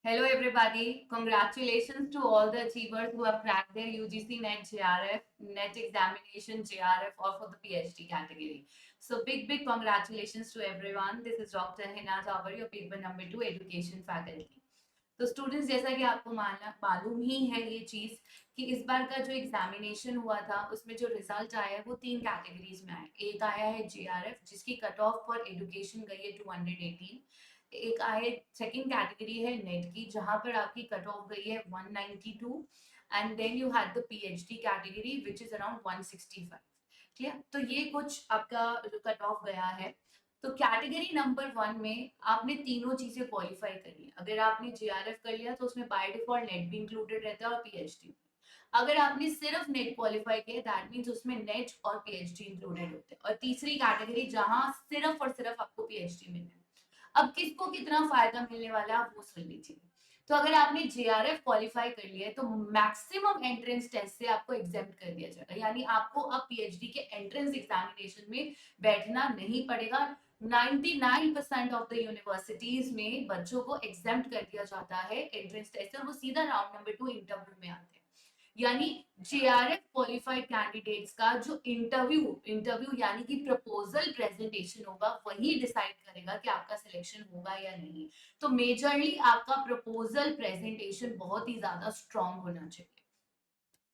Hello, everybody. Congratulations to all the achievers who have cracked their UGC NET JRF, NET examination JRF, or for the PhD category. So, big congratulations to everyone. This is Dr. Hina Jawar, your paper number 2 education faculty. तो students जैसा कि आपको मालूम ही है ये चीज कि इस बार का जो एग्जामिनेशन हुआ था उसमें जो रिजल्ट आया है वो तीन कैटेगरीज में आया। एक आया है जेआरएफ जिसकी कट ऑफ फॉर एजुकेशन गई है 218। एक आए सेकंड कैटेगरी है नेट की जहां पर आपकी कट ऑफ गई है 192। And then you had the PhD category which is around 165। Clear? तो ये कुछ आपका जो कट ऑफ गया है। तो कैटेगरी नंबर 1 में आपने तीनों चीजें क्वालिफाई करी है। अगर आपने जेआरएफ कर लिया तो उसमें बाय डिफॉल्ट नेट भी इंक्लूडेड रहता है और पीएचडी। अगर आपने सिर्फ नेट क्वालिफाई किया दैट मींस उसमें नेट और पीएचडी इंक्लूडेड होते हैं। और तीसरी कैटेगरी जहां सिर्फ और सिर्फ आपको पीएचडी मिलना है। अब किसको कितना फायदा मिलने वाला है आप वो सुन लीजिए। तो अगर आपने जेआरएफ क्वालिफाई कर लिया है तो मैक्सिमम एंट्रेंस टेस्ट से आपको एग्जेम्प्ट कर दिया जाएगा, यानी आपको अब पीएचडी के एंट्रेंस एग्जामिनेशन में बैठना नहीं पड़ेगा। 99% ऑफ द यूनिवर्सिटीज में बच्चों को एग्जेम्प्ट कर दिया जाता है एंट्रेंस टेस्ट से और वो सीधा राउंड नंबर 2 इंटरव्यू में आते हैं। यानी जेआरएफ क्वालिफाइड कैंडिडेट्स का जो इंटरव्यू इंटरव्यू यानी कि प्रपोजल प्रेजेंटेशन होगा वही डिसाइड करेगा कि आपका सिलेक्शन होगा या नहीं। तो मेजरली आपका प्रपोजल प्रेजेंटेशन बहुत ही ज्यादा स्ट्रांग होना चाहिए।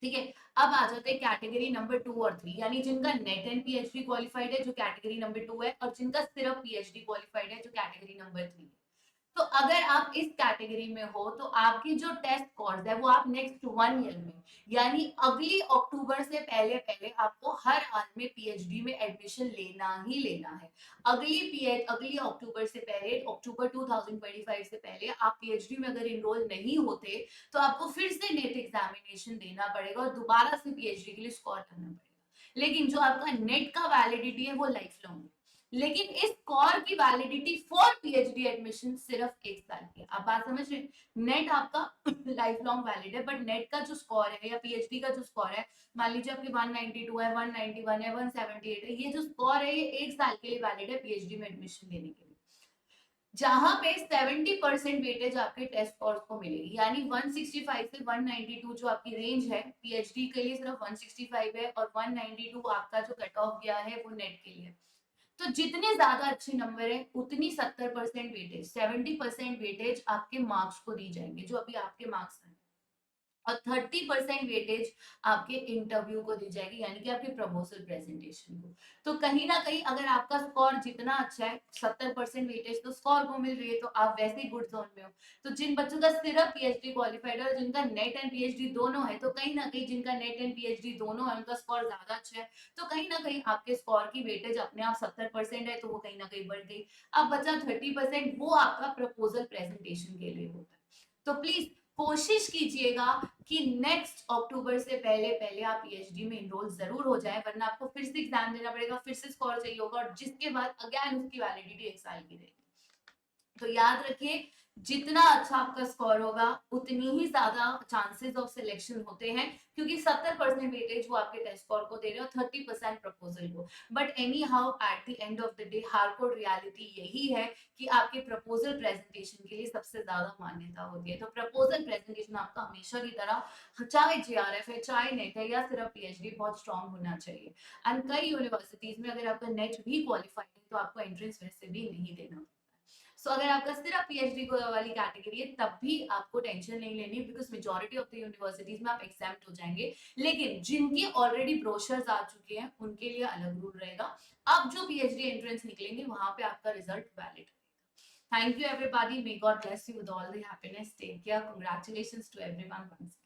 ठीक है, अब आ जाते हैं कैटेगरी नंबर 2 और 3, यानी जिनका नेट एंड पीएचडी क्वालिफाइड है जो कैटेगरी नंबर 2 है, और जिनका सिर्फ पीएचडी क्वालिफाइड है जो कैटेगरी नंबर 3 है। तो अगर आप इस कैटेगरी में हो तो आपकी जो टेस्ट कोर्स है वो आप नेक्स्ट 1 ईयर में, यानी अगली अक्टूबर से पहले पहले आपको हर हाल में पीएचडी में एडमिशन लेना ही लेना है। अगली अक्टूबर से पहले, अक्टूबर 2025 से पहले आप पीएचडी में अगर इनरोल नहीं होते तो आपको फिर से नेट एग्जामिनेशन देना पड़ेगा और दोबारा से पीएचडी के लिए स्कोर करना पड़ेगा। लेकिन जो आपका नेट का वैलिडिटी है वो लाइफ लॉन्ग है। लेकिन इस कोर की वैलिडिटी फॉर पीएचडी एडमिशन सिर्फ 1 साल की है। आप बात समझ रहे हैं? नेट आपका लाइफ लॉन्ग वैलिड है, बट नेट का जो स्कोर है या पीएचडी का जो स्कोर है, मान लीजिए आपकी 192 है, 191 है, 178 है, ये जो स्कोर है ये 1 साल के लिए वैलिड है पीएचडी में एडमिशन लेने के लिए। जहां पे 70% वेटेज आपके टेस्ट कोर्स को मिलेगी, यानी 165 से 192 जो आपकी रेंज है पीएचडी के लिए सिर्फ 165 है, और 192 आपका जो कट ऑफ गया है वो नेट के लिए। तो जितने ज्यादा अच्छे नंबर है उतनी 70% वेटेज, 70% वेटेज आपके मार्क्स को दी जाएंगे जो अभी आपके मार्क्स हैं, और 30% वेटेज आपके इंटरव्यू को दी जाएगी, यानी कि आपके प्रपोजल प्रेजेंटेशन को। तो कहीं ना कहीं अगर आपका स्कोर जितना अच्छा है, 70% वेटेज तो स्कोर को मिल रही है, तो आप वैसे ही गुड जोन में हो। तो जिन बच्चों का सिर्फ पीएचडी क्वालिफाइड है और जिनका नेट एंड पीएचडी दोनों है, तो कहीं ना कहीं जिनका नेट एंड पीएचडी दोनों है उनका स्कोर ज्यादा अच्छा है, तो कहीं ना कहीं आपके स्कोर की वेटेज अपने आप 70% है, तो वो कहीं ना कहीं बढ़ गई। अब बचा 30%, वो आपका प्रपोजल प्रेजेंटेशन के लिए होता है। तो प्लीज कोशिश कीजिएगा कि नेक्स्ट अक्टूबर से पहले पहले आप पीएचडी में इनरोल जरूर हो जाए, वरना आपको फिर से एग्जाम देना पड़ेगा, फिर से स्कोर चाहिए होगा, और जिसके बाद अगेन उसकी वैलिडिटी 1 साल की रहेगी। तो याद रखिए, जितना अच्छा आपका स्कोर होगा उतनी ही ज्यादा चांसेस ऑफ सिलेक्शन होते हैं, क्योंकि 70% वेटेज वो आपके टेस्ट स्कोर को दे रहे हो, 30% प्रपोजल को। But any how at the end of the day hardcore reality यही है कि आपके प्रपोजल प्रेजेंटेशन के लिए सबसे ज्यादा मान्यता होती है। तो प्रपोजल प्रेजेंटेशन आपका हमेशा की तरह, चाहे जेआरएफ है, चाहे नेट है या सिर्फ पीएचडी, बहुत स्ट्रांग होना चाहिए। एंड कई यूनिवर्सिटीज में अगर आपका नेट भी क्वालिफाइड है तो आपको एंट्रेंस वैसे भी नहीं देना। सो अगर आपका सिर्फ पीएचडी वाली कैटेगरी है तब भी आपको टेंशन नहीं लेनी, because majority of the universities में आप एग्जाम्प्ट हो जाएंगे। लेकिन जिनकी ऑलरेडी ब्रोशर्स आ चुके हैं उनके लिए अलग रूल रहेगा। अब जो पीएचडी एंट्रेंस निकलेंगे वहां पे आपका रिजल्ट वैलिड रहेगा। Thank you everybody, may God bless you with all the happiness, take care, congratulations to everyone once.